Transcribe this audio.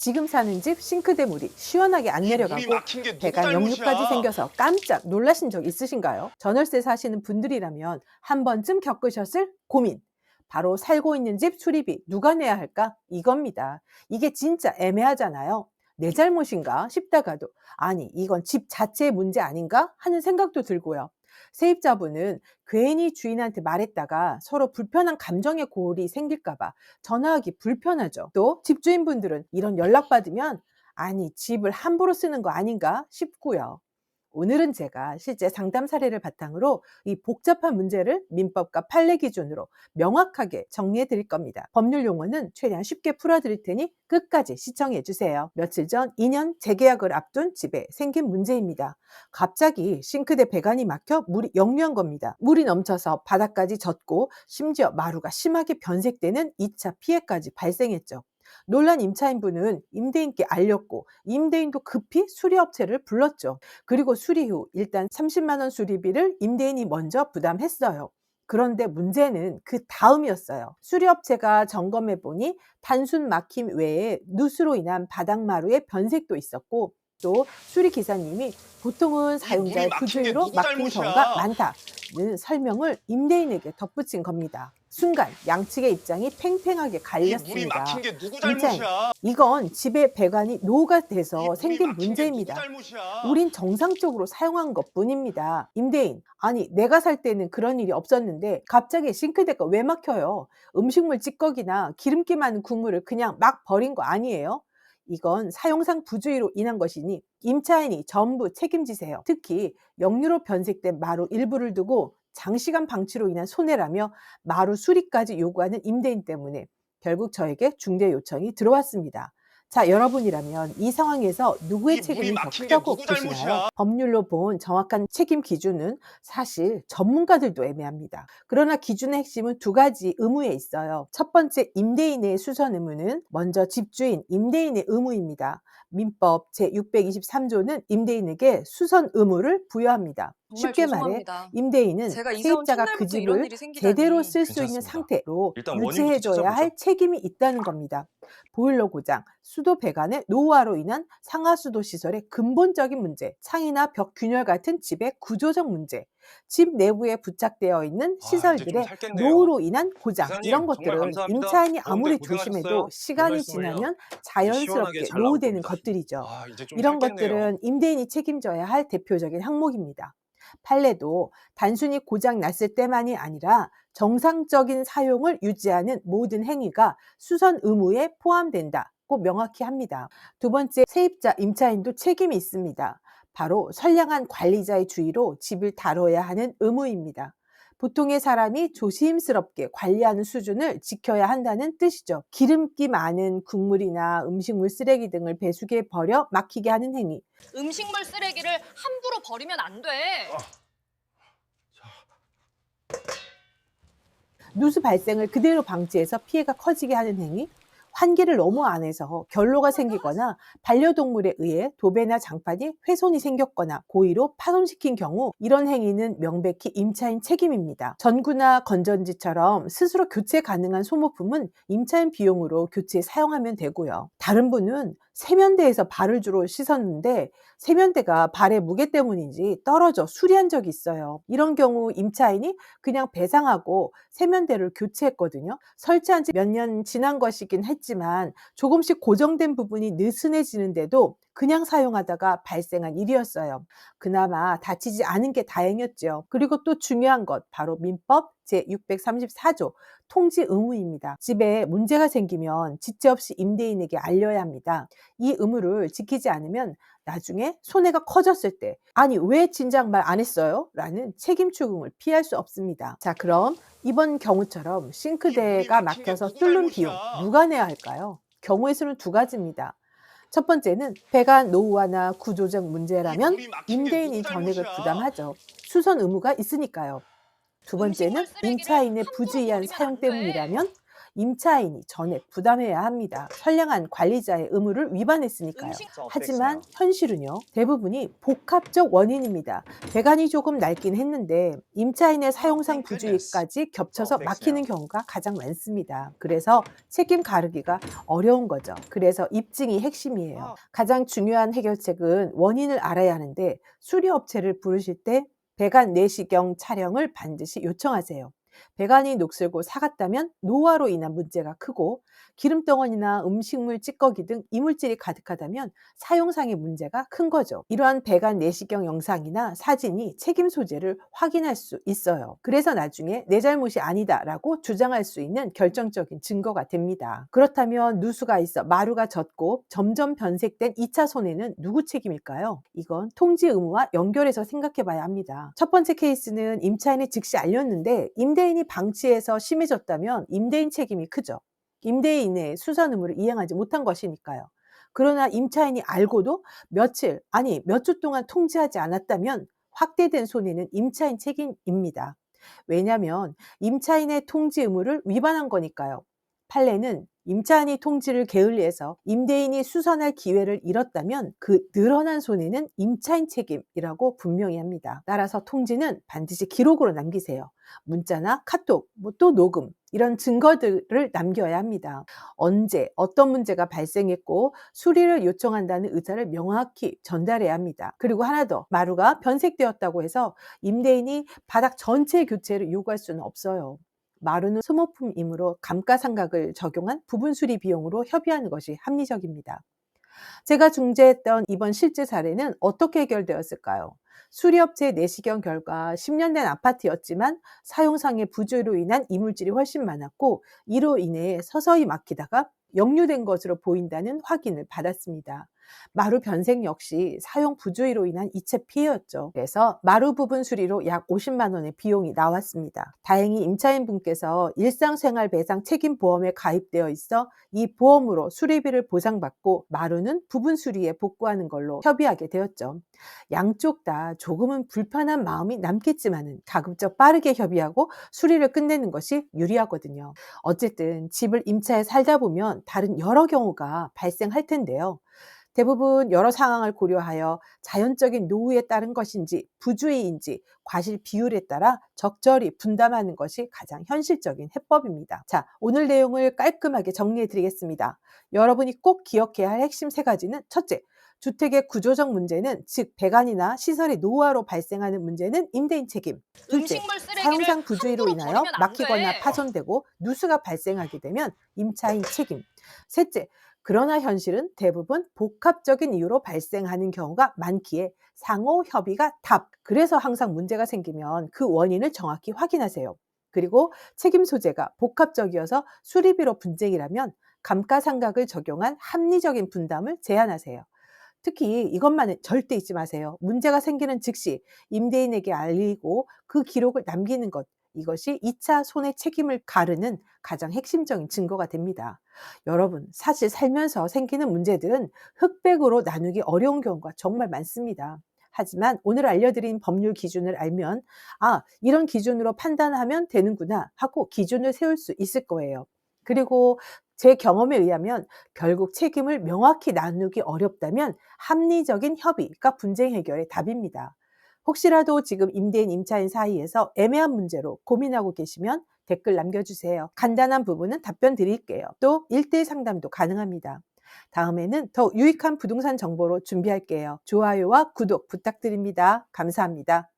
지금 사는 집 싱크대 물이 시원하게 안 이 물이 내려가고 막힌 게 누구 배관 역류까지 잘못이야? 생겨서 깜짝 놀라신 적 있으신가요? 전월세 사시는 분들이라면 한 번쯤 겪으셨을 고민. 바로 살고 있는 집 수리비 누가 내야 할까? 이겁니다. 이게 진짜 애매하잖아요. 내 잘못인가 싶다가도 아니 이건 집 자체의 문제 아닌가 하는 생각도 들고요. 세입자분은 괜히 주인한테 말했다가 서로 불편한 감정의 골이 생길까봐 전화하기 불편하죠. 또 집주인분들은 이런 연락받으면 아니 집을 함부로 쓰는 거 아닌가 싶고요. 오늘은 제가 실제 상담 사례를 바탕으로 이 복잡한 문제를 민법과 판례 기준으로 명확하게 정리해 드릴 겁니다. 법률 용어는 최대한 쉽게 풀어 드릴 테니 끝까지 시청해 주세요. 며칠 전 2년 재계약을 앞둔 집에 생긴 문제입니다. 갑자기 싱크대 배관이 막혀 물이 역류한 겁니다. 물이 넘쳐서 바닥까지 젖고 심지어 마루가 심하게 변색되는 2차 피해까지 발생했죠. 놀란 임차인분은 임대인께 알렸고 임대인도 급히 수리업체를 불렀죠. 그리고 수리 후 일단 30만 원 수리비를 임대인이 먼저 부담했어요. 그런데 문제는 그 다음이었어요. 수리업체가 점검해 보니 단순 막힘 외에 누수로 인한 바닥마루의 변색도 있었고 또 수리 기사님이 보통은 이 물이 사용자의 막힌 게 부주의로 누구 막힌 경우가 잘못이야? 많다는 설명을 임대인에게 덧붙인 겁니다. 순간 양측의 입장이 팽팽하게 이 물이 막힌 갈렸습니다. 게 누구 임차인, 잘못이야? 이건 집의 배관이 노후가 이 돼서 물이 생긴 막힌 게 누구 문제입니다. 잘못이야? 우린 정상적으로 사용한 것뿐입니다. 임대인, 아니 내가 살 때는 그런 일이 없었는데 갑자기 싱크대가 왜 막혀요? 음식물 찌꺼기나 기름기 많은 국물을 그냥 막 버린 거 아니에요? 이건 사용상 부주의로 인한 것이니 임차인이 전부 책임지세요. 특히 역류로 변색된 마루 일부를 두고 장시간 방치로 인한 손해라며 마루 수리까지 요구하는 임대인 때문에 결국 저에게 중대 요청이 들어왔습니다. 자, 여러분이라면 이 상황에서 누구의 이 물이 책임이 더 막힌 게 크다고 누구 보시나요? 잘못이야? 법률로 본 정확한 책임 기준은 사실 전문가들도 애매합니다. 그러나 기준의 핵심은 두 가지 의무에 있어요. 첫 번째, 임대인의 수선 의무는 먼저 집주인, 임대인의 의무입니다. 민법 제623조는 임대인에게 수선 의무를 부여합니다. 정말 쉽게 말해 죄송합니다. 임대인은 제가 이사 온 세입자가 그 첫날부터 이런 집을 일이 제대로 생기다니. 쓸 수 있는 괜찮습니다. 상태로 일단 원인부터 유지해줘야 할 찾아보죠. 책임이 있다는 겁니다. 보일러 고장, 수도 배관의 노후화로 인한 상하수도 시설의 근본적인 문제, 창이나 벽 균열 같은 집의 구조적 문제, 집 내부에 부착되어 있는 아, 이제 좀 시설들의 살겠네요. 노후로 인한 고장, 이런 기사님 정말 것들은 감사합니다. 임차인이 더운데 아무리 조심해도 고생하셨어요. 시간이 별말씀을요. 지나면 이제 시원하게 자연스럽게 잘 나올 노후되는 겁니다. 것들이죠. 아, 이제 좀 이런 살겠네요. 것들은 임대인이 책임져야 할 대표적인 항목입니다. 판례도 단순히 고장 났을 때만이 아니라 정상적인 사용을 유지하는 모든 행위가 수선 의무에 포함된다고 명확히 합니다. 두 번째, 세입자 임차인도 책임이 있습니다. 바로 선량한 관리자의 주의로 집을 다뤄야 하는 의무입니다. 보통의 사람이 조심스럽게 관리하는 수준을 지켜야 한다는 뜻이죠. 기름기 많은 국물이나 음식물 쓰레기 등을 배수기에 버려 막히게 하는 행위, 음식물 쓰레기를 함부로 버리면 안 돼. 누수 발생을 그대로 방치해서 피해가 커지게 하는 행위, 환기를 너무 안 해서 결로가 생기거나 반려동물에 의해 도배나 장판이 훼손이 생겼거나 고의로 파손시킨 경우 이런 행위는 명백히 임차인 책임입니다. 전구나 건전지처럼 스스로 교체 가능한 소모품은 임차인 비용으로 교체에 사용하면 되고요. 다른 분은 세면대에서 발을 주로 씻었는데 세면대가 발의 무게 때문인지 떨어져 수리한 적이 있어요. 이런 경우 임차인이 그냥 배상하고 세면대를 교체했거든요. 설치한 지 몇 년 지난 것이긴 했지만 조금씩 고정된 부분이 느슨해지는데도 그냥 사용하다가 발생한 일이었어요. 그나마 다치지 않은 게 다행이었죠. 그리고 또 중요한 것, 바로 민법 제634조 통지 의무입니다. 집에 문제가 생기면 지체 없이 임대인에게 알려야 합니다. 이 의무를 지키지 않으면 나중에 손해가 커졌을 때 아니 왜 진작 말 안 했어요? 라는 책임 추궁을 피할 수 없습니다. 자, 그럼 이번 경우처럼 싱크대가 막힌 게 막혀서 누구 뚫는 비용 잘못이야? 누가 내야 할까요? 경우의 수는 두 가지입니다. 첫 번째는 배관 노후화나 구조적 이 문제라면 물이 막힌 게 임대인이 누구 전액을 잘못이야? 부담하죠. 수선 의무가 있으니까요. 두 번째는 음식물 쓰레기를 임차인의 함부로 부주의한 버리면 사용 안 돼. 때문이라면 임차인이 전액 부담해야 합니다. 선량한 관리자의 의무를 위반했으니까요. 하지만 현실은요, 대부분이 복합적 원인입니다. 배관이 조금 낡긴 했는데 임차인의 사용상 부주의까지 겹쳐서 막히는 경우가 가장 많습니다. 그래서 책임 가르기가 어려운 거죠. 그래서 입증이 핵심이에요. 가장 중요한 해결책은 원인을 알아야 하는데, 수리업체를 부르실 때 배관 내시경 촬영을 반드시 요청하세요. 배관이 녹슬고 삭았다면 노화로 인한 문제가 크고, 기름덩어리나 음식물 찌꺼기 등 이물질이 가득하다면 사용상의 문제가 큰 거죠. 이러한 배관 내시경 영상이나 사진이 책임 소재를 확인할 수 있어요. 그래서 나중에 내 잘못이 아니다라고 주장할 수 있는 결정적인 증거가 됩니다. 그렇다면 누수가 있어 마루가 젖고 점점 변색된 2차 손해는 누구 책임일까요? 이건 통지 의무와 연결해서 생각해 봐야 합니다. 첫 번째 케이스는 임차인이 즉시 알렸는데 임대인이 방치해서 심해졌다면 임대인 책임이 크죠. 임대인의 수선 의무를 이행하지 못한 것이니까요. 그러나 임차인이 알고도 며칠, 아니 몇 주 동안 통지하지 않았다면 확대된 손해는 임차인 책임입니다. 왜냐하면 임차인의 통지 의무를 위반한 거니까요. 판례는 임차인이 통지를 게을리해서 임대인이 수선할 기회를 잃었다면 그 늘어난 손해는 임차인 책임이라고 분명히 합니다. 따라서 통지는 반드시 기록으로 남기세요. 문자나 카톡, 또 녹음, 이런 증거들을 남겨야 합니다. 언제 어떤 문제가 발생했고 수리를 요청한다는 의사를 명확히 전달해야 합니다. 그리고 하나 더, 마루가 변색되었다고 해서 임대인이 바닥 전체 교체를 요구할 수는 없어요. 마루는 소모품이므로 감가상각을 적용한 부분 수리 비용으로 협의하는 것이 합리적입니다. 제가 중재했던 이번 실제 사례는 어떻게 해결되었을까요? 수리업체 내시경 결과 10년 된 아파트였지만 사용상의 부조로 인한 이물질이 훨씬 많았고, 이로 인해 서서히 막히다가 역류된 것으로 보인다는 확인을 받았습니다. 마루 변색 역시 사용 부주의로 인한 이체 피해였죠. 그래서 마루 부분 수리로 약 50만 원의 비용이 나왔습니다. 다행히 임차인분께서 일상생활배상 책임보험에 가입되어 있어 이 보험으로 수리비를 보상받고 마루는 부분 수리에 복구하는 걸로 협의하게 되었죠. 양쪽 다 조금은 불편한 마음이 남겠지만은 가급적 빠르게 협의하고 수리를 끝내는 것이 유리하거든요. 어쨌든 집을 임차해 살다 보면 다른 여러 경우가 발생할 텐데요. 대부분 여러 상황을 고려하여 자연적인 노후에 따른 것인지 부주의인지 과실 비율에 따라 적절히 분담하는 것이 가장 현실적인 해법입니다. 자, 오늘 내용을 깔끔하게 정리해 드리겠습니다. 여러분이 꼭 기억해야 할 핵심 3가지는: 첫째, 주택의 구조적 문제는, 즉 배관이나 시설의 노후화로 발생하는 문제는 임대인 책임. 둘째, 음식물 쓰레기를 사용상 부주의로 함부로 인하여 버리면 안 막히거나 돼. 파손되고 누수가 발생하게 되면 임차인 책임. 셋째, 그러나 현실은 대부분 복합적인 이유로 발생하는 경우가 많기에 상호 협의가 답. 그래서 항상 문제가 생기면 그 원인을 정확히 확인하세요. 그리고 책임 소재가 복합적이어서 수리비로 분쟁이라면 감가상각을 적용한 합리적인 분담을 제한하세요. 특히 이것만은 절대 잊지 마세요. 문제가 생기는 즉시 임대인에게 알리고 그 기록을 남기는 것, 이것이 2차 손해 책임을 가르는 가장 핵심적인 증거가 됩니다. 여러분, 사실 살면서 생기는 문제들은 흑백으로 나누기 어려운 경우가 정말 많습니다. 하지만 오늘 알려드린 법률 기준을 알면, 아, 이런 기준으로 판단하면 되는구나 하고 기준을 세울 수 있을 거예요. 그리고 제 경험에 의하면 결국 책임을 명확히 나누기 어렵다면 합리적인 협의가 분쟁 해결의 답입니다. 혹시라도 지금 임대인, 임차인 사이에서 애매한 문제로 고민하고 계시면 댓글 남겨주세요. 간단한 부분은 답변 드릴게요. 또 1대1 상담도 가능합니다. 다음에는 더 유익한 부동산 정보로 준비할게요. 좋아요와 구독 부탁드립니다. 감사합니다.